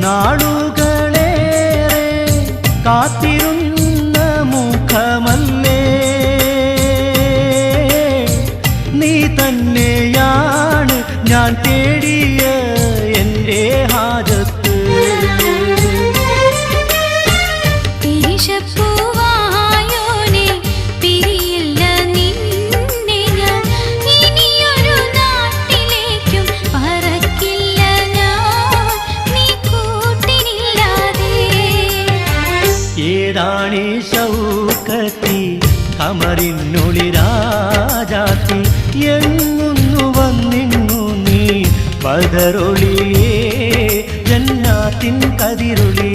നാളുകളേറെ കാത്തിരുന്ന മുഖമല്ലേ നീ തന്നെയാണ് ഞാൻ തേടിയ എൻ്റെ ഹാജത്ത്. ഏതാണീ ശൗക്കത്തി കമറിനുളിരാജാത്തി എങ്ങുന്നു വന്നിങ്ങു നീ ബദറൊളിയേ ജന്നാത്തിൻ കതിരൊളി.